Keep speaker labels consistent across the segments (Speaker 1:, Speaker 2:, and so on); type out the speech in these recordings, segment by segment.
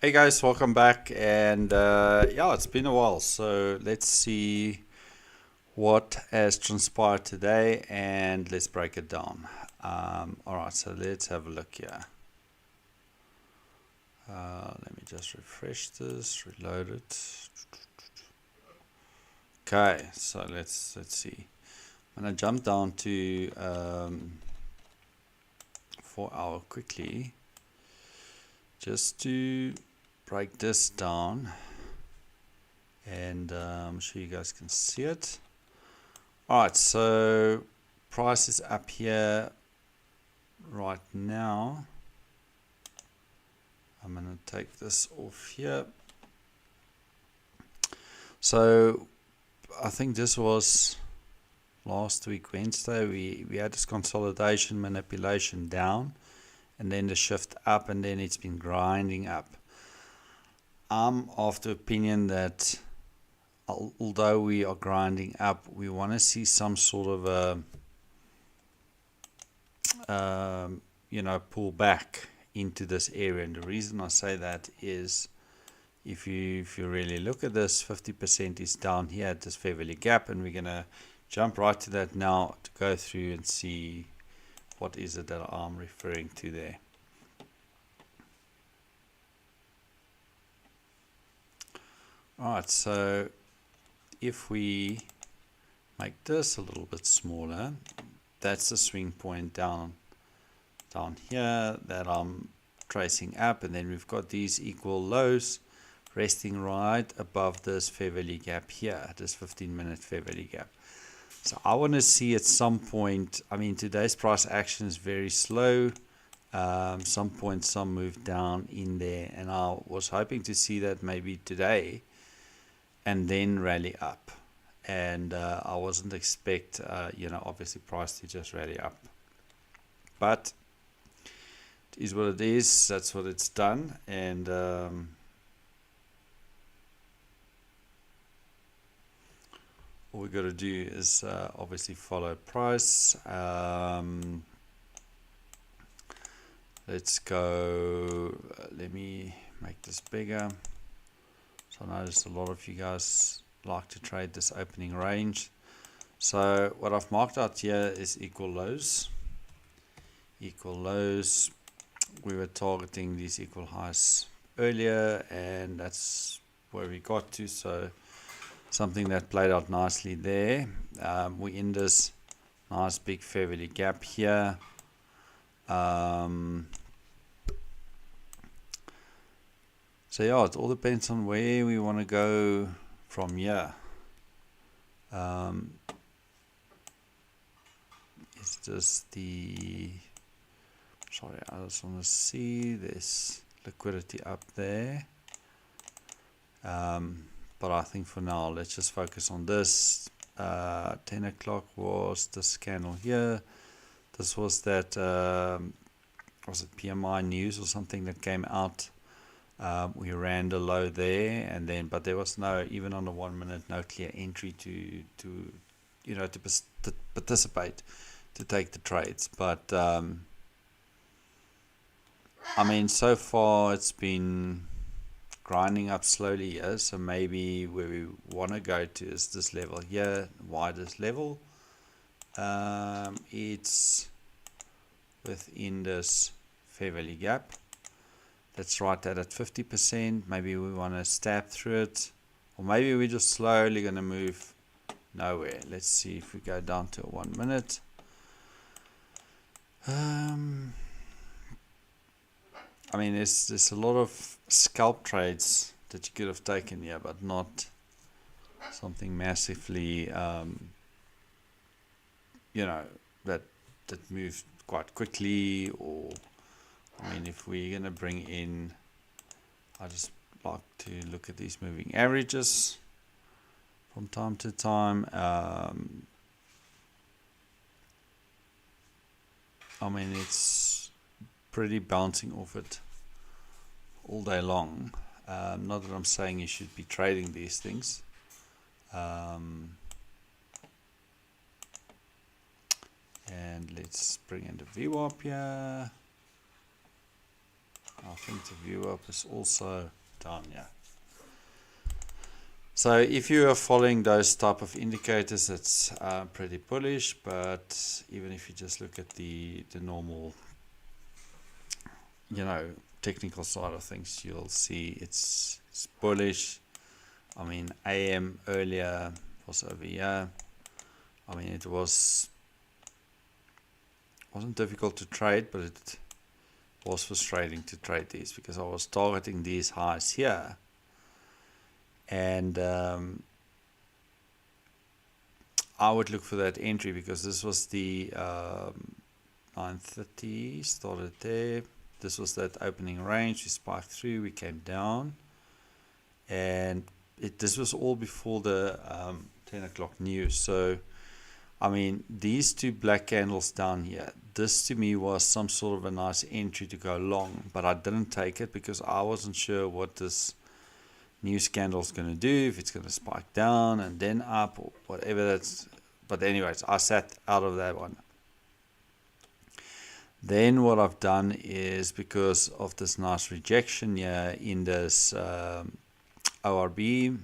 Speaker 1: Hey guys, welcome back. And yeah, it's been a while. So let's see what has transpired today and let's break it down. All right, so let's have a look here. Let me just refresh this, reload it. Okay, so let's see. I'm gonna jump down to 4 hour quickly just to break this down, and I'm sure you guys can see it. Alright, so price is up here right now. I'm going to take this off here. So I think this was last week Wednesday. We had this consolidation manipulation down and then the shift up, and then it's been grinding up. I'm of the opinion that although we are grinding up, we want to see some sort of a pull back into this area. And the reason I say that is if you really look at this, 50% is down here at this fair value gap, and we're gonna jump right to that now to go through and see what is it that I'm referring to there. Alright, so if we make this a little bit smaller, that's the swing point down here that I'm tracing up, and then we've got these equal lows resting right above this fair value gap here, this 15-minute fair value gap. So I want to see at some point, I mean, today's price action is very slow. Some point, some move down in there, and I was hoping to see that maybe today and then rally up. And I wasn't expect, obviously price to just rally up. But it is what it is. That's what it's done. And all we got to do is obviously follow price. Let's go. Let me make this bigger. So I noticed a lot of you guys like to trade this opening range. So what I've marked out here is equal lows. Equal lows. We were targeting these equal highs earlier, and that's where we got to. So something that played out nicely there. We in this nice big fair value gap here. So yeah, it all depends on where we want to go from here. Is this the... Sorry, I just want to see this liquidity up there. But I think for now, let's just focus on this. 10 o'clock was this candle here. This was that, was it PMI news or something that came out? We ran the low there, and then, but there was no, even on the 1 minute, no clear entry to participate, to take the trades. But I mean, so far it's been grinding up slowly here, so maybe where we want to go to is this level here. Why this level? It's within this fair value gap. That's right there at 50%. Maybe we want to stab through it, or maybe we're just slowly going to move nowhere. Let's see if we go down to 1 minute. I mean, there's a lot of scalp trades that you could have taken here, but not something massively, that moved quite quickly. Or, I mean, if we're gonna bring in, I just like to look at these moving averages from time to time. I mean, it's pretty bouncing off it all day long. Not that I'm saying you should be trading these things. And let's bring in the VWAP here. I think the view up is also down here. So if you are following those type of indicators, it's pretty bullish, but even if you just look at the normal, technical side of things, you'll see it's bullish. I mean, AM earlier was over here. I mean, it wasn't difficult to trade, but it was frustrating to trade these because I was targeting these highs here, and I would look for that entry because this was the 930 started there. This was that opening range. We spiked through, we came down, and this was all before the 10 o'clock news. So I mean, these two black candles down here, this to me was some sort of a nice entry to go long, but I didn't take it because I wasn't sure what this news candle is going to do, if it's going to spike down and then up or whatever that's. But anyways, I sat out of that one. Then what I've done is, because of this nice rejection here in this ORB,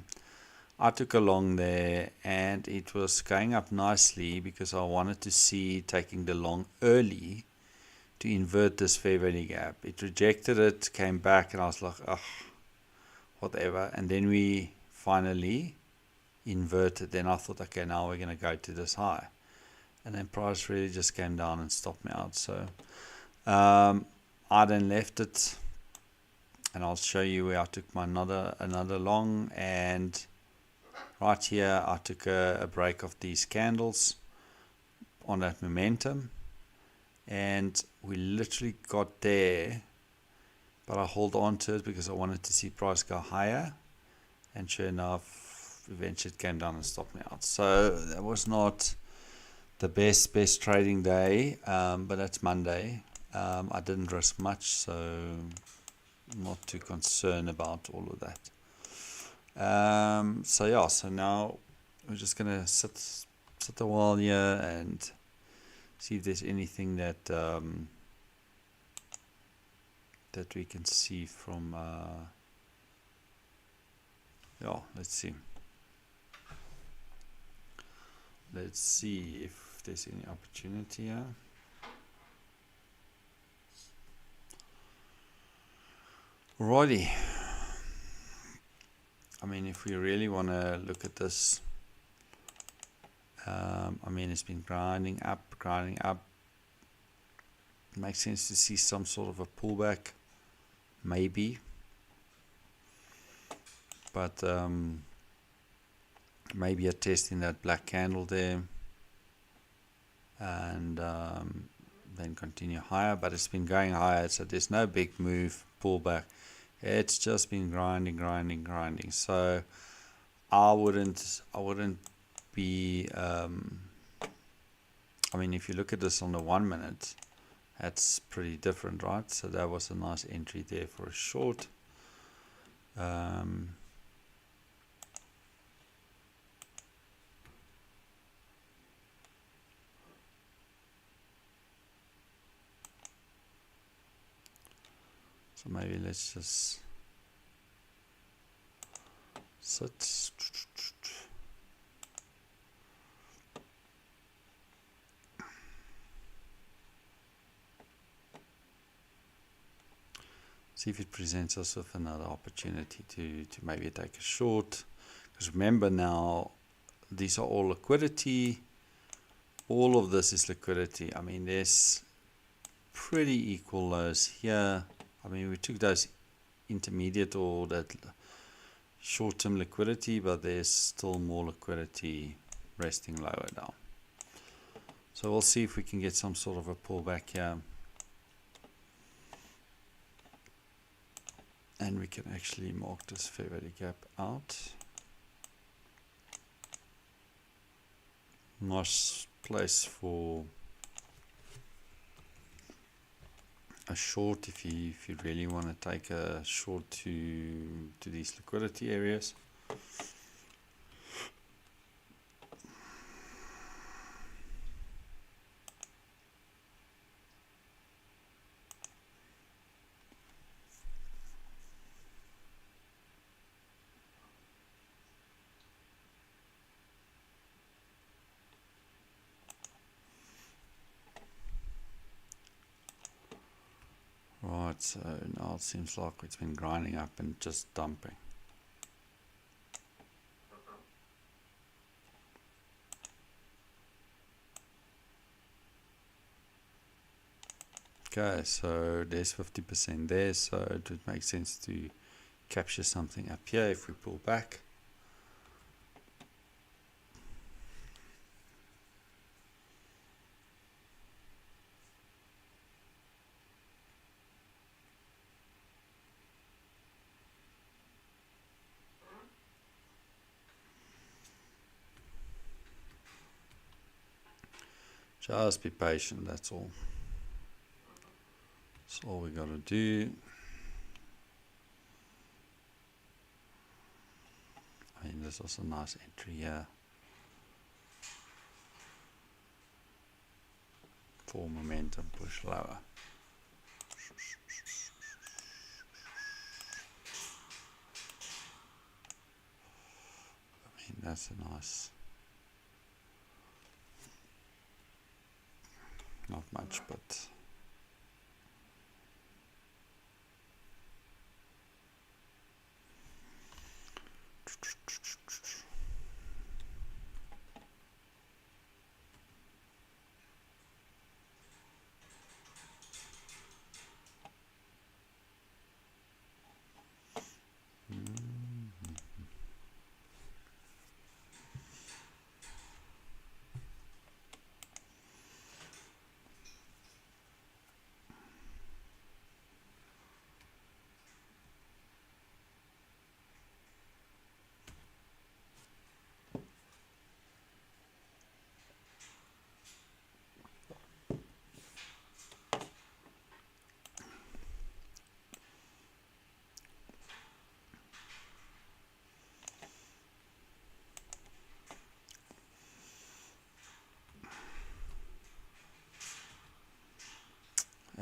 Speaker 1: I took a long there, and it was going up nicely because I wanted to see taking the long early to invert this fair value gap. It rejected it, came back, and I was like, whatever. And then we finally inverted. Then I thought, okay, now we're going to go to this high. And then price really just came down and stopped me out. So I then left it, and I'll show you where I took my another long. And right here, I took a break of these candles on that momentum, and we literally got there, but I hold on to it because I wanted to see price go higher, and sure enough, eventually it came down and stopped me out. So that was not the best trading day, but that's Monday. I didn't risk much, so I'm not too concerned about all of that. So now we're just gonna sit a while here and see if there's anything that that we can see from let's see if there's any opportunity here. Alrighty. I mean, if we really want to look at this, I mean, it's been grinding up. It makes sense to see some sort of a pullback, maybe. But maybe a test in that black candle there, and then continue higher. But it's been going higher, so there's no big move, pullback. It's just been grinding. So I wouldn't be. I mean, if you look at this on the 1 minute, that's pretty different, right? So that was a nice entry there for a short. So maybe let's just sit. See if it presents us with another opportunity to maybe take a short. Because remember now, these are all liquidity. All of this is liquidity. I mean, there's pretty equal lows here. I mean, we took those intermediate or that short-term liquidity, but there's still more liquidity resting lower down. So we'll see if we can get some sort of a pullback here. And we can actually mark this fair value gap out. Nice place for a short if you really want to take a short to these liquidity areas. Alright, so now it seems like it's been grinding up and just dumping. Okay, so there's 50% there, so it would make sense to capture something up here if we pull back. Just be patient, that's all. That's all we gotta do. I mean, this was a nice entry here. For momentum, push lower. I mean, that's a nice, not much, but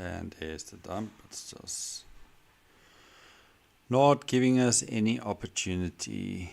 Speaker 1: and there's the dump. It's just not giving us any opportunity.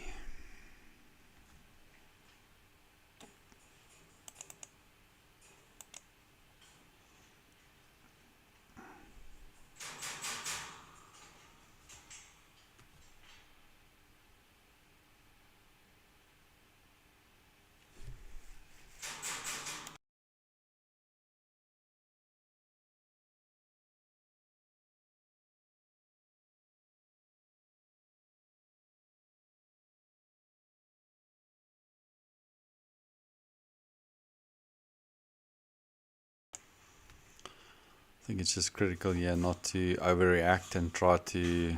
Speaker 1: I think it's just critical here not to overreact and try to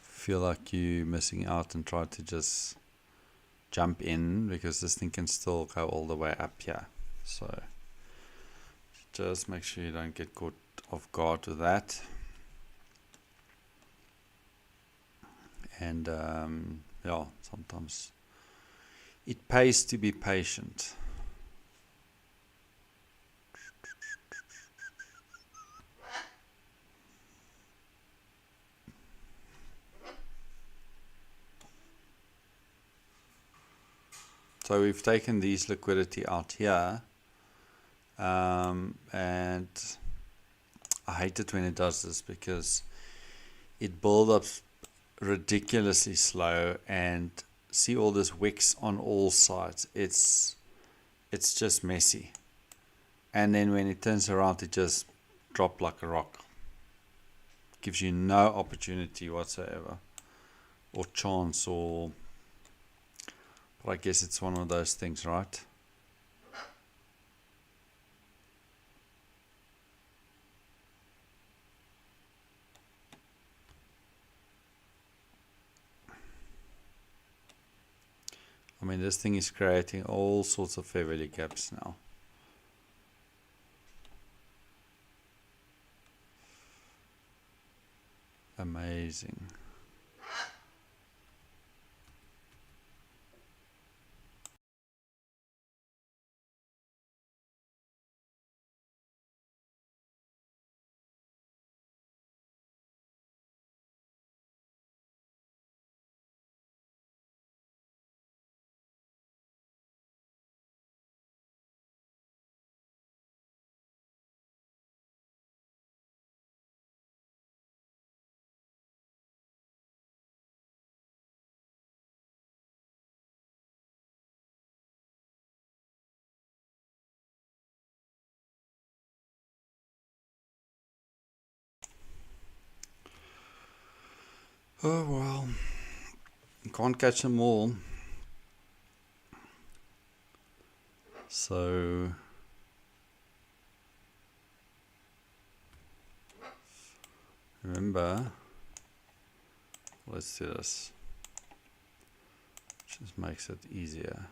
Speaker 1: feel like you're missing out and try to just jump in, because this thing can still go all the way up here. So just make sure you don't get caught off guard with that. And yeah, sometimes it pays to be patient. So we've taken these liquidity out here, and I hate it when it does this because it builds up ridiculously slow, and see all this wicks on all sides. It's just messy, and then when it turns around, it just drops like a rock. Gives you no opportunity whatsoever, or chance, or. But I guess it's one of those things, right? I mean, this thing is creating all sorts of fair value gaps now. Amazing. Oh well, can't catch them all. So remember, let's do this. Just makes it easier.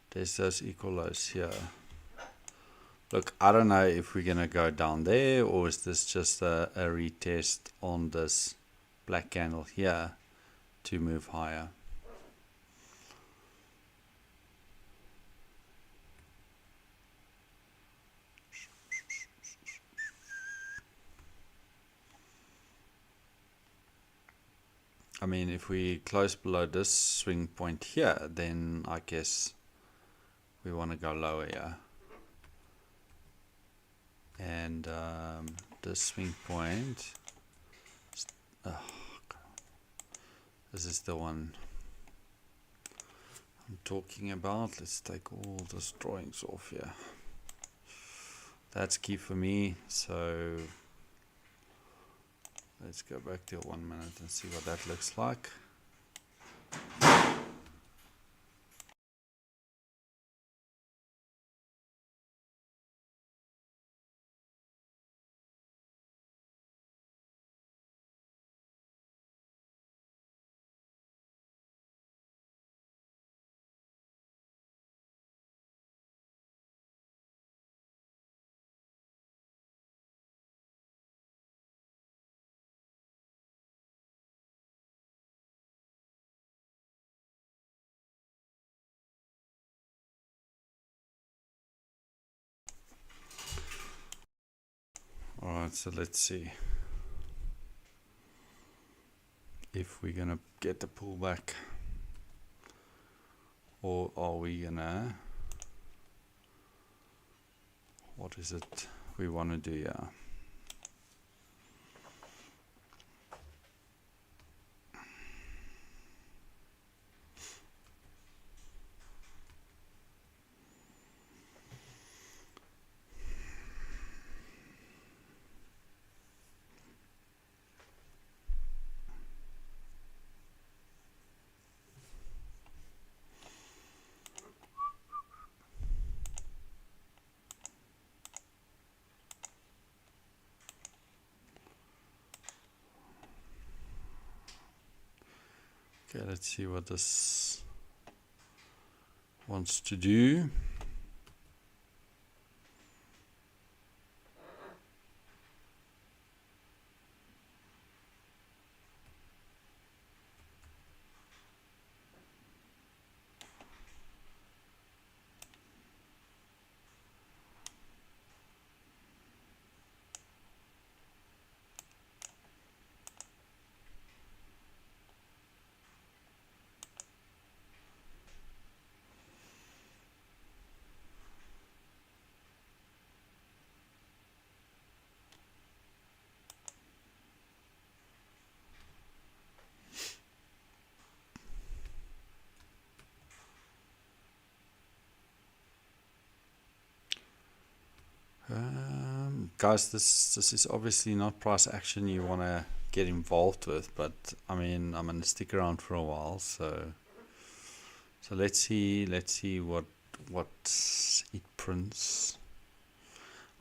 Speaker 1: There's those equal lows here. Look, I don't know if we're gonna go down there, or is this just a retest on this black candle here to move higher. I mean, if we close below this swing point here, then I guess we want to go lower here. And this swing point, this is the one I'm talking about. Let's take all those drawings off here. That's key for me. So let's go back to 1 minute and see what that looks like. Alright, so let's see if we're gonna get the pullback, or are we gonna, what is it we want to do here? Okay, let's see what this wants to do. Guys, this is obviously not price action you want to get involved with, but I mean, I'm going to stick around for a while, so let's see what it prints.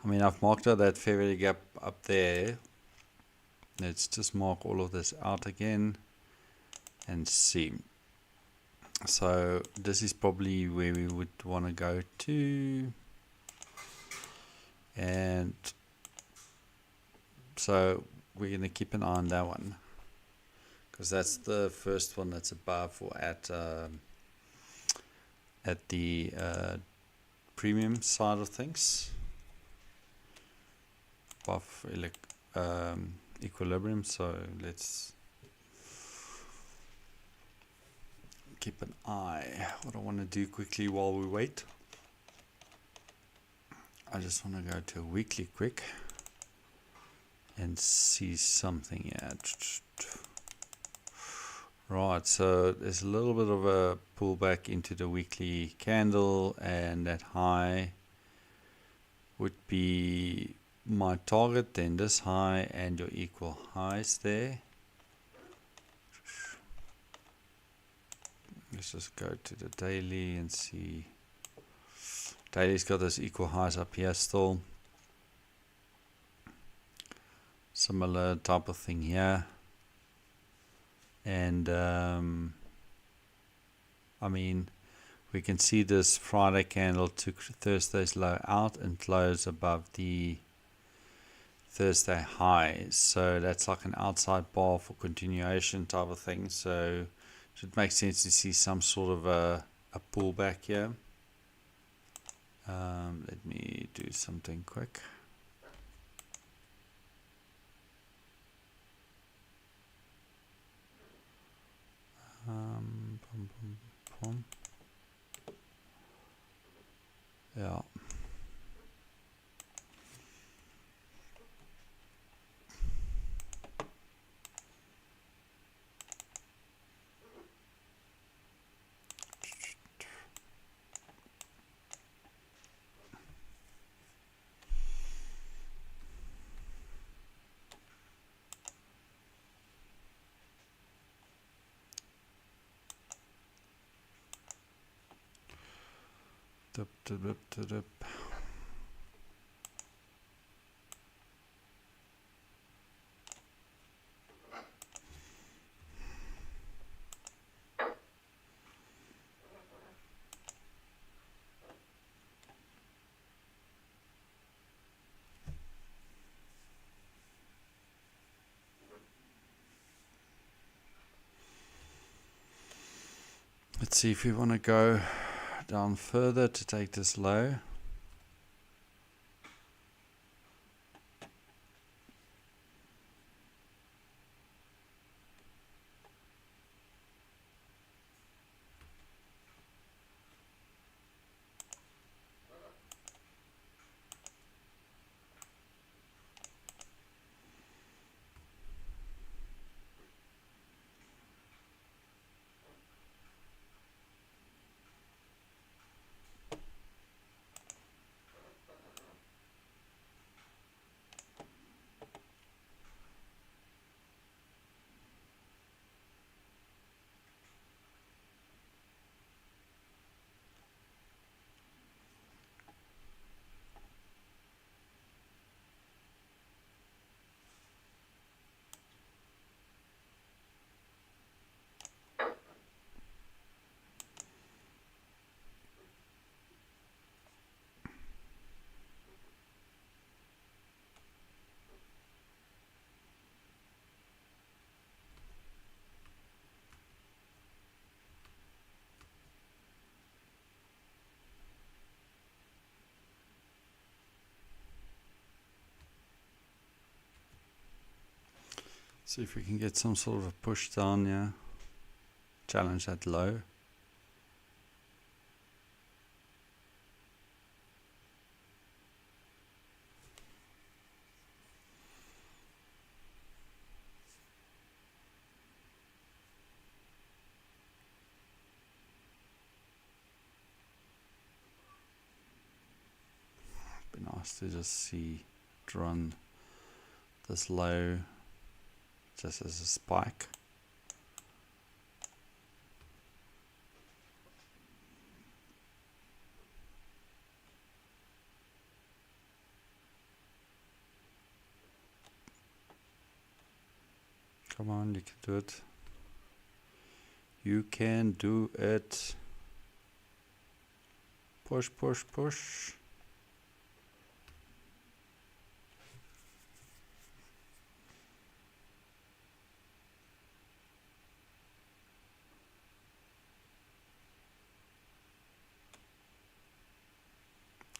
Speaker 1: I mean, I've marked out that fair value gap up there. Let's just mark all of this out again and see. So this is probably where we would want to go to, and so we're going to keep an eye on that one, because that's the first one that's above or at the premium side of things, above equilibrium. So let's keep an eye. What I want to do quickly while we wait, I just want to go to a weekly quick and see something here. Right, so there's a little bit of a pullback into the weekly candle, and that high would be my target, then this high and your equal highs there. Let's just go to the daily and see. Daily's got those equal highs up here still. Similar type of thing here. And I mean, we can see this Friday candle took Thursday's low out and closed above the Thursday high. So that's like an outside bar for continuation type of thing. So it should make sense to see some sort of a pullback here. Let me do something quick. Yeah. Dip, dip, dip, dip, dip. Let's see if we want to go down further to take this low. See if we can get some sort of a push down here. Challenge that low. Be nice to just see it run this low just as a spike. Come on, you can do it. You can do it. Push, push, push.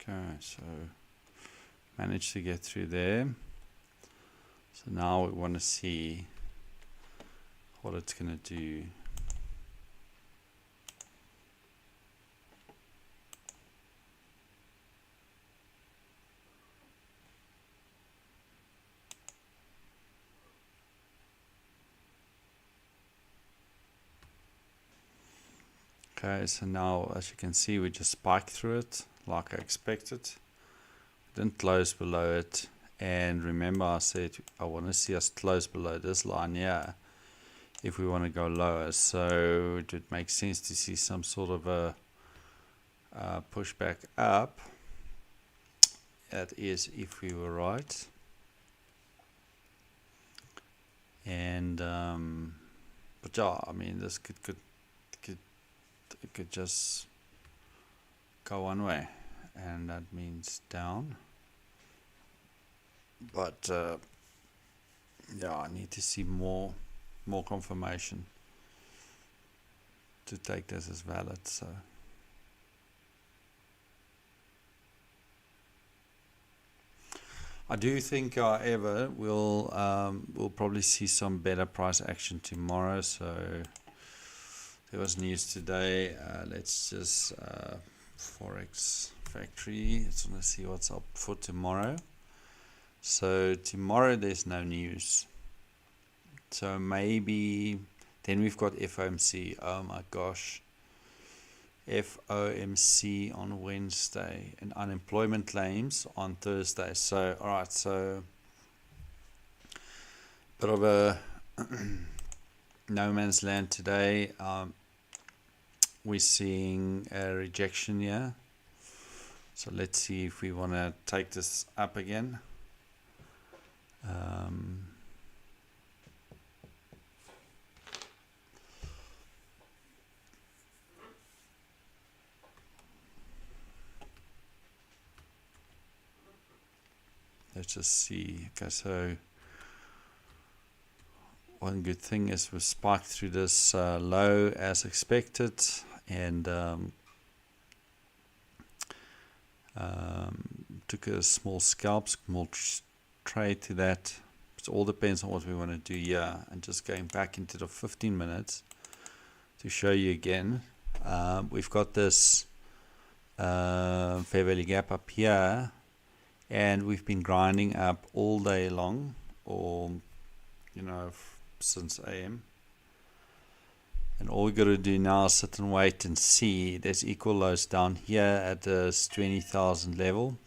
Speaker 1: Okay, so managed to get through there. So now we want to see what it's going to do. Okay, so now as you can see we just spiked through it like I expected. didn't close below it. And remember I said I want to see us close below this line here if we want to go lower. So it would make sense to see some sort of a pushback up. That is if we were right. And but yeah, I mean this could just go one way, and that means down. But yeah, I need to see more confirmation to take this as valid. So I do think, however, we'll probably see some better price action tomorrow. So there was news today. Let's just Forex Factory. Let's want to see what's up for tomorrow. So tomorrow there's no news. So maybe then we've got FOMC. Oh my gosh. FOMC on Wednesday and unemployment claims on Thursday. So alright, so bit of a no man's land today. We're seeing a rejection here. So let's see if we want to take this up again. Let's just see. Okay, so one good thing is we spiked through this low as expected, and took a small scalp, small trade to that. It all depends on what we want to do here. And just going back into the 15 minutes to show you again, we've got this fair value gap up here, and we've been grinding up all day long, or since AM. And all we got to do now is sit and wait and see. There's equal lows down here at this 20,000 level.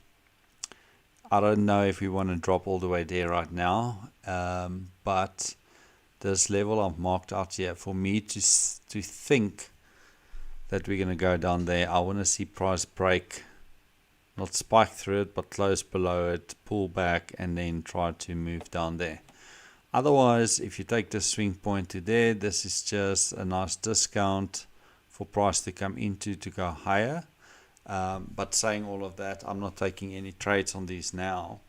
Speaker 1: I don't know if we want to drop all the way there right now, but this level I've marked out here, for me to think that we're going to go down there, I want to see price break, not spike through it, but close below it, pull back, and then try to move down there. Otherwise, if you take the swing point to there, this is just a nice discount for price to come into to go higher. But saying all of that, I'm not taking any trades on these now,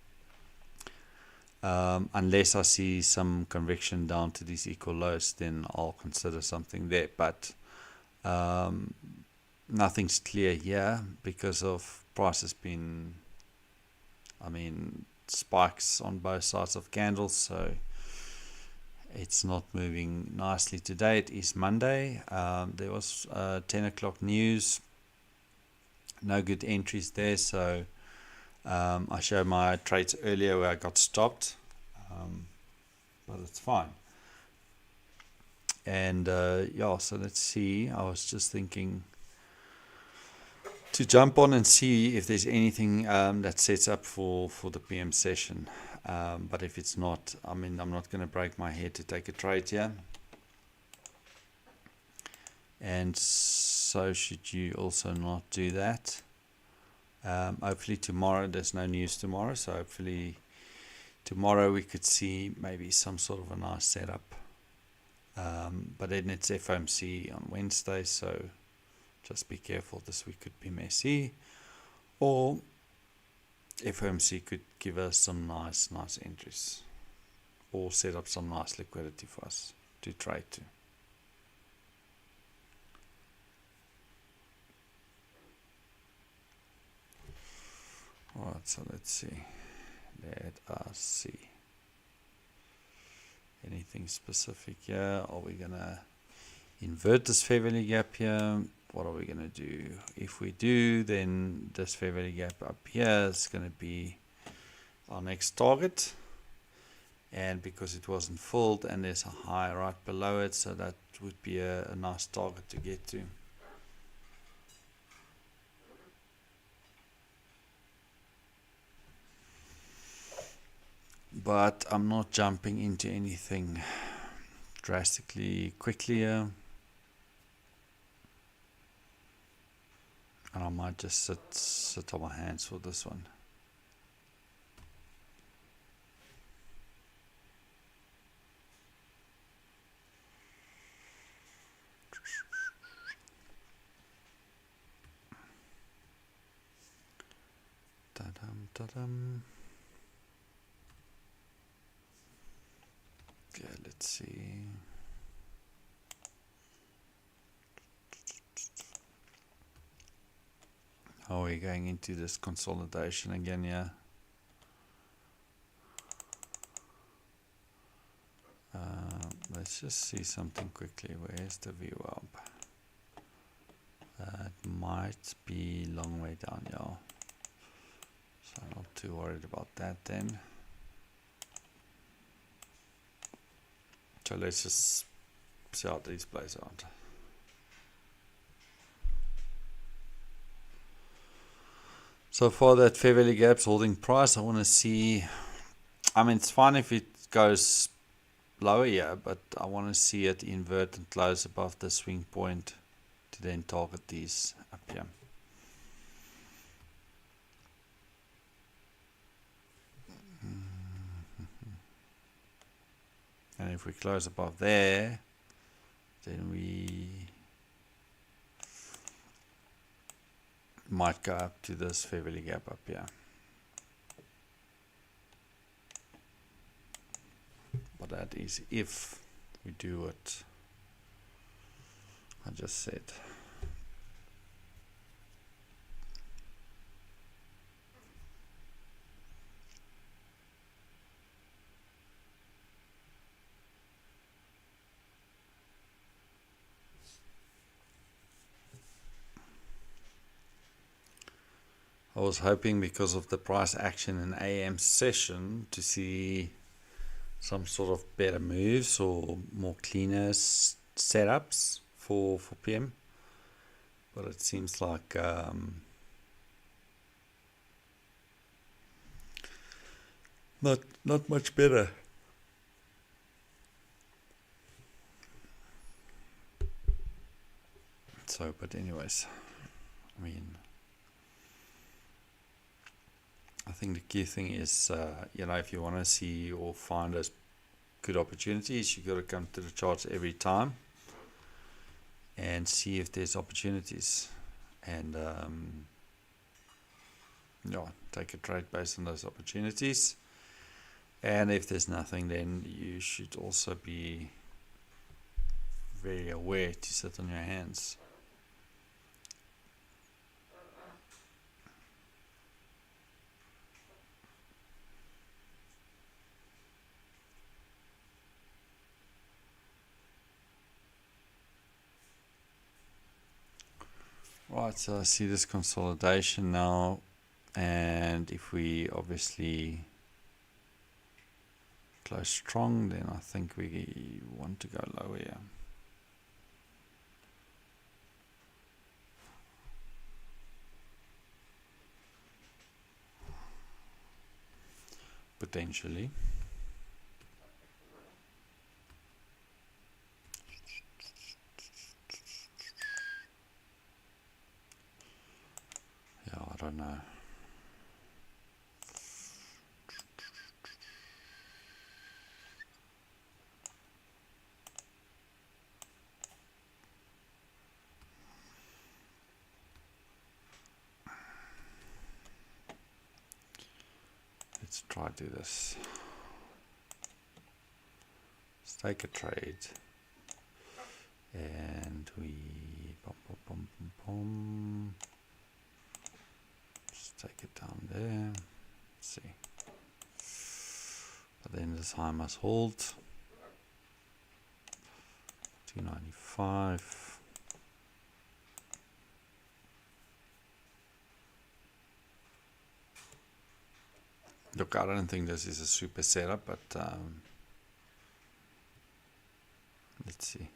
Speaker 1: unless I see some conviction down to these equal lows. Then I'll consider something there. But nothing's clear here because of price has been, spikes on both sides of candles, so it's not moving nicely today. It is Monday. There was 10 o'clock news. No good entries there, so I showed my trades earlier where I got stopped, but it's fine. And yeah, so let's see. I was just thinking to jump on and see if there's anything that sets up for the PM session. But if it's not, I'm not going to break my head to take a trade here. And so should you also not do that. Hopefully tomorrow, there's no news tomorrow, so hopefully tomorrow we could see maybe some sort of a nice setup. But then it's FOMC on Wednesday, so just be careful. This week could be messy, or FOMC could give us some nice entries, or set up some nice liquidity for us to trade to. Alright, so let's see. Let us see. Anything specific here? Are we gonna invert this fair value gap here? What are we gonna do? If we do, then this fair value gap up here is gonna be our next target. And because it wasn't filled and there's a high right below it, so that would be a nice target to get to. but I'm not jumping into anything drastically quickly here, and I might just sit on my hands for this one. Ta-dum. Okay, let's see. How are we going into this consolidation again here? Let's just see something quickly. Where's the VWAP? It might be long way down, y'all. So I'm not too worried about that then. So let's just see how these plays out. So far that Fair Value Gap's holding price. I want to see, I mean it's fine if it goes lower here, but I want to see it invert and close above the swing point to then target these up here. And if we close above there, then we might go up to this Fair Value Gap up here. But that is if we do what I just said. I was hoping because of the price action in AM session to see some sort of better moves or more cleaner setups for PM, but it seems like not much better. So, but anyways, I mean, I think the key thing is, you know, if you want to see or find those good opportunities, you got to come to the charts every time and see if there's opportunities, and yeah, take a trade based on those opportunities. And if there's nothing, then you should also be very aware to sit on your hands. Right, so I see this consolidation now, and if we obviously close strong, then I think we want to go lower here. Potentially. Yeah, I don't know. Let's try to do this. Let's take a trade, and we just take it down there. Let's see. But then this high must hold. 295. Look, I don't think this is a super setup, but let's see.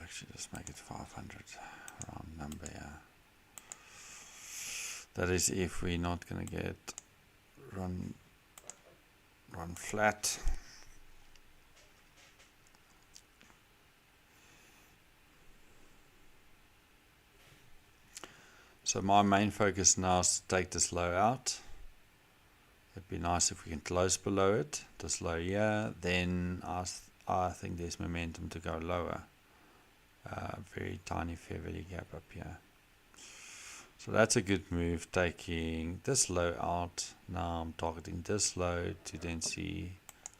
Speaker 1: Actually, just make it 500, round number, yeah. That is if we're not going to get run flat. So my main focus now is to take this low out. It'd be nice if we can close below it, this low here, then I think there's momentum to go lower. Very tiny fair value gap up here. So that's a good move, taking this low out. Now I'm targeting this low to then see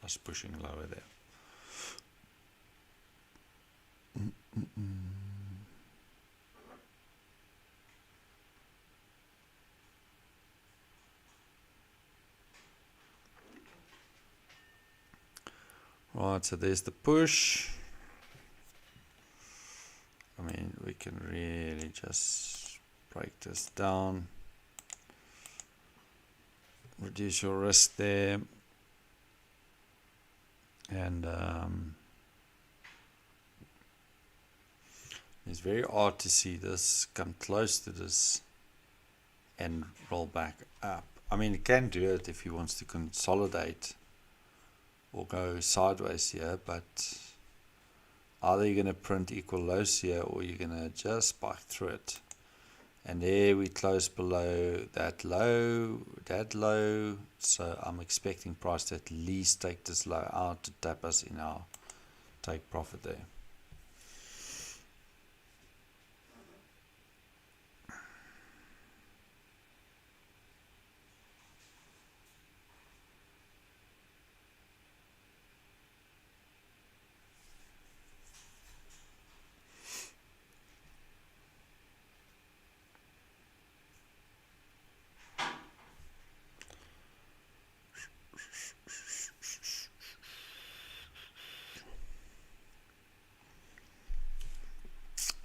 Speaker 1: us pushing lower there. Right, so there's the push. I mean, we can really just break this down. Reduce your risk there. And it's very hard to see this come close to this and roll back up. I mean, it can do it if he wants to consolidate or go sideways here, but either you're going to print equal lows here or you're going to just spike through it. And there we close below that low, so I'm expecting price to at least take this low out to tap us in our take profit there.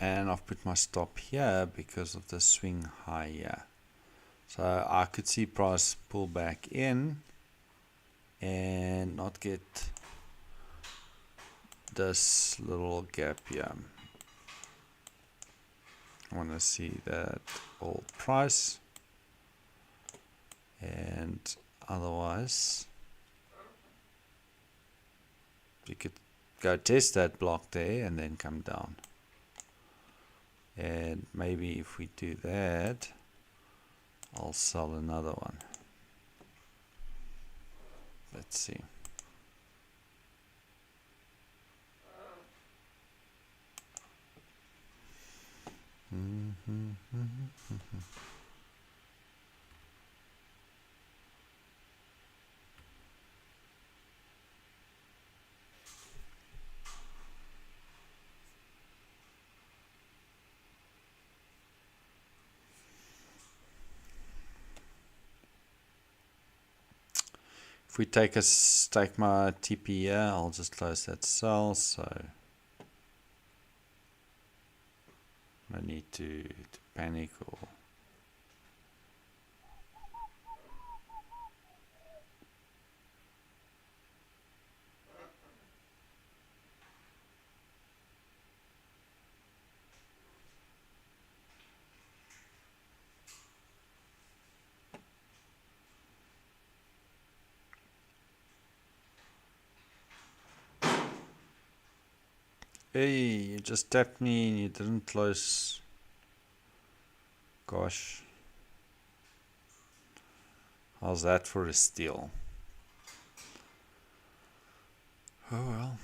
Speaker 1: And I've put my stop here because of the swing high here. So I could see price pull back in and not get this little gap here. I want to see that old price, and otherwise we could go test that block there and then come down. And maybe if we do that, I'll sell another one. Let's see. If we take my TP here, I'll just close that sell, so no need to panic or hey, you just tapped me and you didn't close. Gosh. How's that for a steal? Oh well.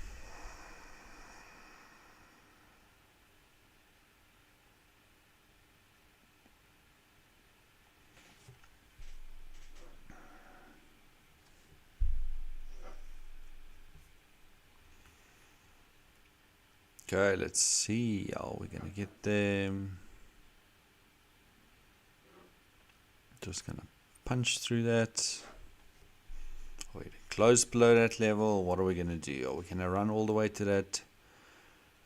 Speaker 1: Okay, let's see how we're gonna get them. Just gonna punch through that. We're gonna close below that level. What are we gonna do? Are we gonna run all the way to that?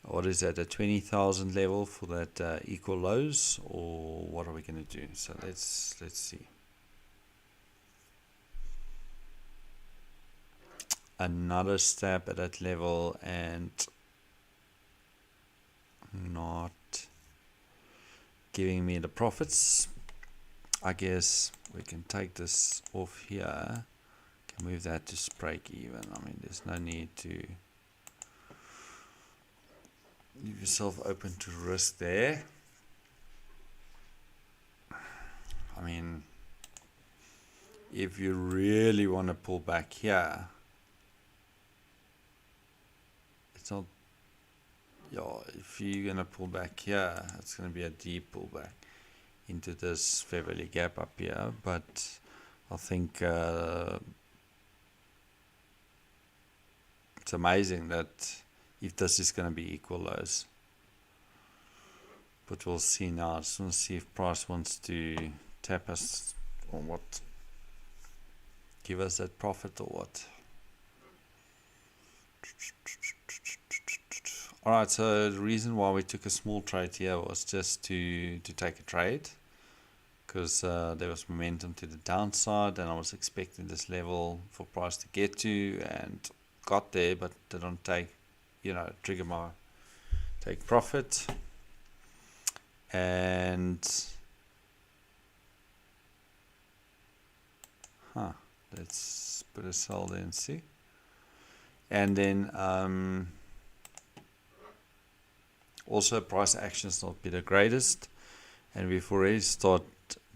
Speaker 1: What is that? A 20,000 level for that equal lows, or what are we gonna do? So let's see. Another stab at that level, and not giving me the profits. I guess we can take this off here, can move that to break even. I mean, there's no need to leave yourself open to risk there. I mean, if you really want to pull back here, it's not, yeah, if you're going to pull back here, it's going to be a deep pullback into this fair value gap up here. But I think it's amazing that if this is going to be equal lows. But we'll see now. I just want to see if price wants to tap us or what, give us that profit or what. Alright, so the reason why we took a small trade here was just to take a trade, because there was momentum to the downside and I was expecting this level for price to get to, and got there but didn't take, trigger my take profit. And let's put a sell there and see. And then also price action is not be the greatest, and we've already started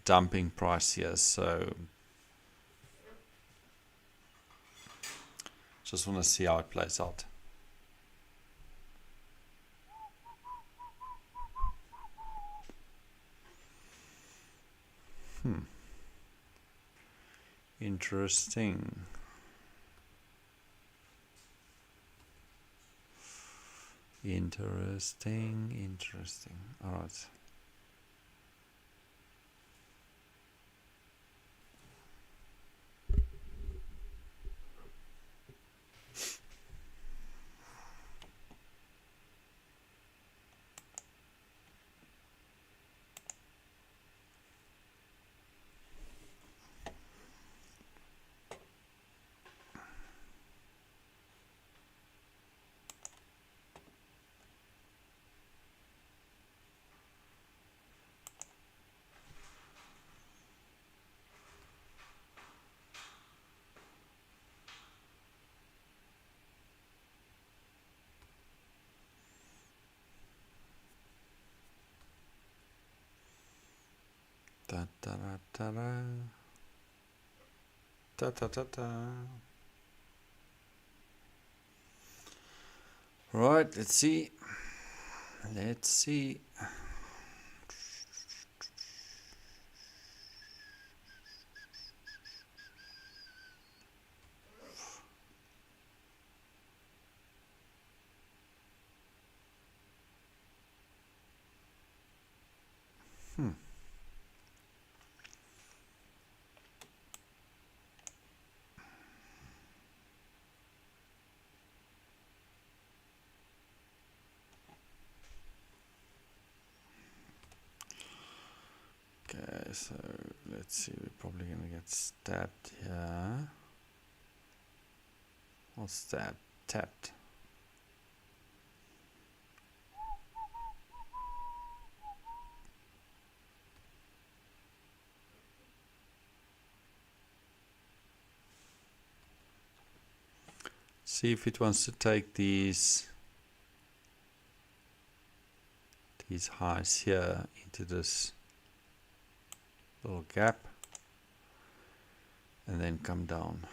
Speaker 1: dumping price here, so just want to see how it plays out. Interesting. Interesting. All right. Da da da da da. Da da da da. Right, let's see. Let's see. Okay, so let's see, we're probably going to get stabbed here. Or stabbed, tapped. See if it wants to take these highs here into this little gap and then come down.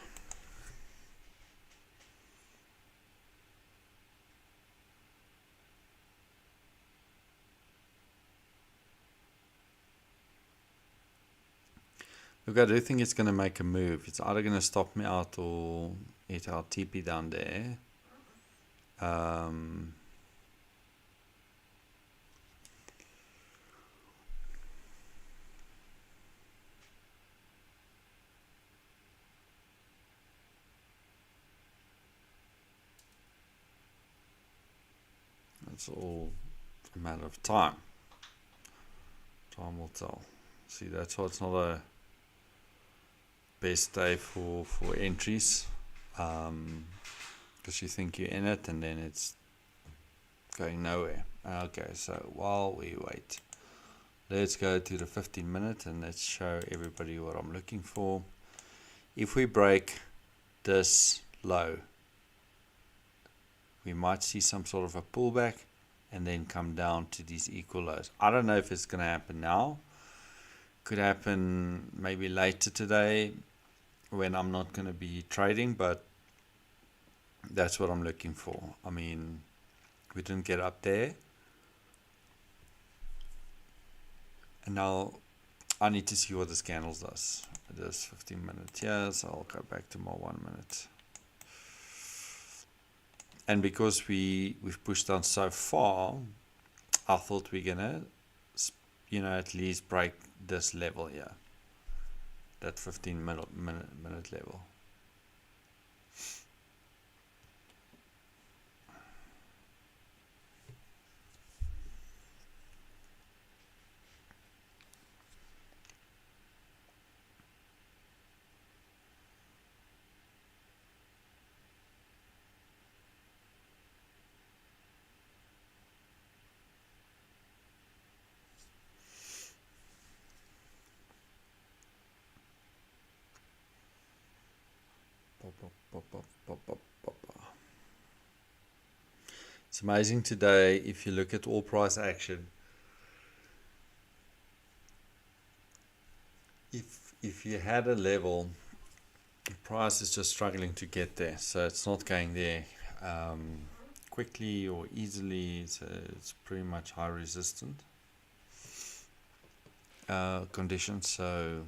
Speaker 1: Look, I do think it's going to make a move. It's either going to stop me out or hit our TP down there. It's all a matter of time. Time will tell. See, that's why it's not a best day for entries, because you think you're in it and then it's going nowhere. Okay, so while we wait, let's go to the 15-minute and let's show everybody what I'm looking for. If we break this low, we might see some sort of a pullback and then come down to these equal lows. I don't know if it's going to happen now. Could happen maybe later today when I'm not going to be trading, but that's what I'm looking for. I mean, we didn't get up there. And now I need to see what this candle does. It is 15 minutes here, so I'll go back to my 1 minute. And because we've pushed down so far, I thought we're gonna, at least break this level here, that 15-minute level. It's amazing today, if you look at all price action, if you had a level, the price is just struggling to get there, so it's not going there quickly or easily, so it's pretty much high resistant conditions, so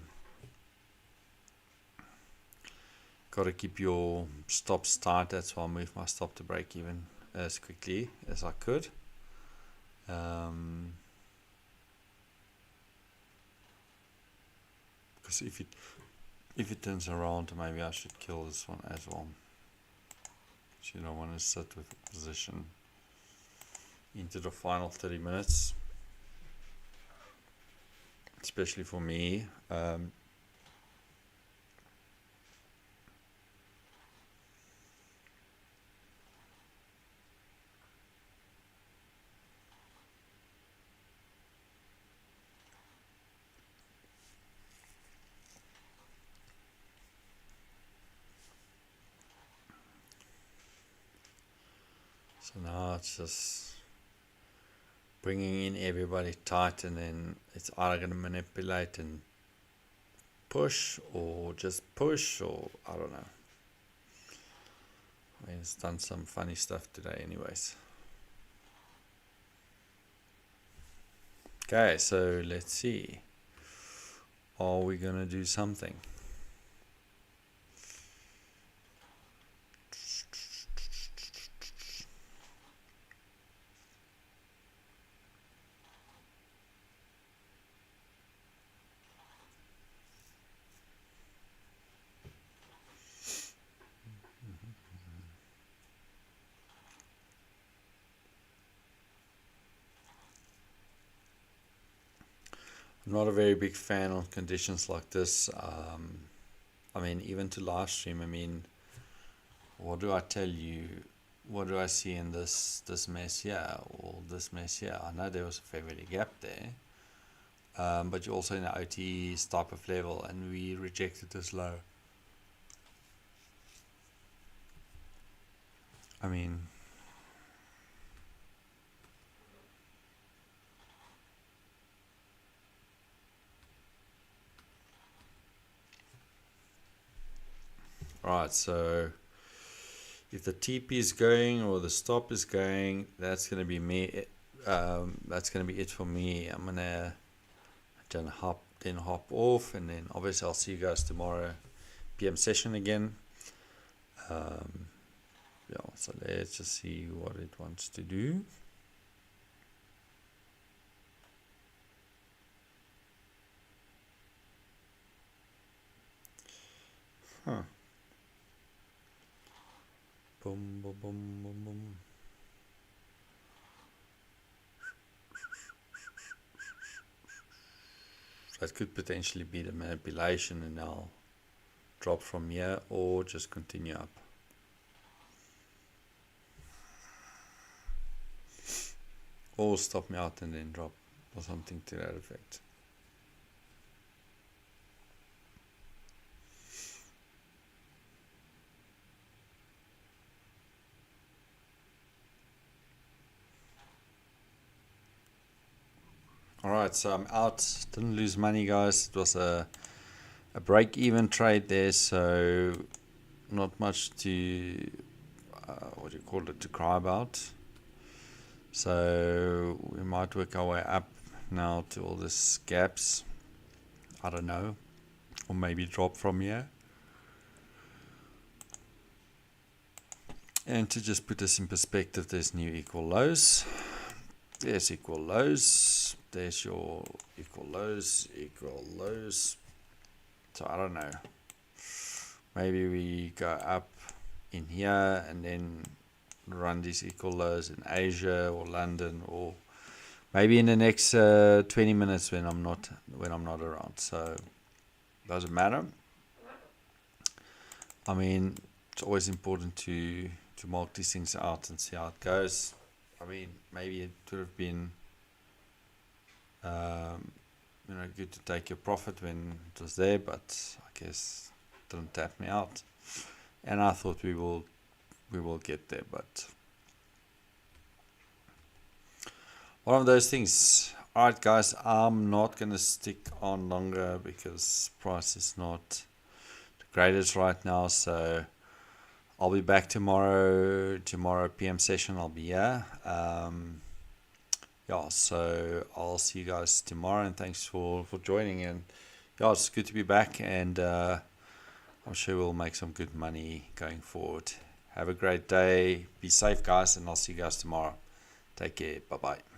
Speaker 1: got to keep your stops tight. That's why I moved my stop to break even as quickly as I could. Because if it turns around, maybe I should kill this one as well. So you don't want to sit with a position into the final 30 minutes, especially for me. So now it's just bringing in everybody tight, and then it's either going to manipulate and push, or just push, or I don't know. I mean, it's done some funny stuff today anyways. Okay, so let's see. Are we going to do something? I'm not a very big fan of conditions like this. I mean, even to live stream, I mean, what do I tell you? What do I see in this mess here, or this mess here? I know there was a fair bit of gap there, but you're also in the OT type of level, and we rejected this low. I mean, right, so if the TP is going or the stop is going, that's going to be me. That's going to be it for me. I'm going to hop off, and then obviously I'll see you guys tomorrow PM session again. Yeah, so let's just see what it wants to do. Huh. Boom, boom, boom, boom, boom. That could potentially be the manipulation, and I'll drop from here or just continue up. or stop me out and then drop, or something to that effect. Alright, so I'm out. Didn't lose money, guys. It was a break-even trade there, so not much to what do you call it, to cry about. So we might work our way up now to all these gaps. I don't know, or maybe drop from here. And to just put this in perspective, there's new equal lows. There's equal lows. There's your equal lows, equal lows. So I don't know. Maybe we go up in here and then run these equal lows in Asia or London, or maybe in the next 20 minutes when I'm not around. So doesn't matter. I mean, it's always important to mark these things out and see how it goes. I mean, maybe it would have been good to take your profit when it was there, but I guess it didn't tap me out. And I thought we will get there, but one of those things. Alright guys, I'm not gonna stick on longer because price is not the greatest right now, so I'll be back tomorrow PM session. I'll be here. Yeah, so I'll see you guys tomorrow, and thanks for joining. And yeah, it's good to be back, and I'm sure we'll make some good money going forward. Have a great day. Be safe, guys, and I'll see you guys tomorrow. Take care. Bye-bye.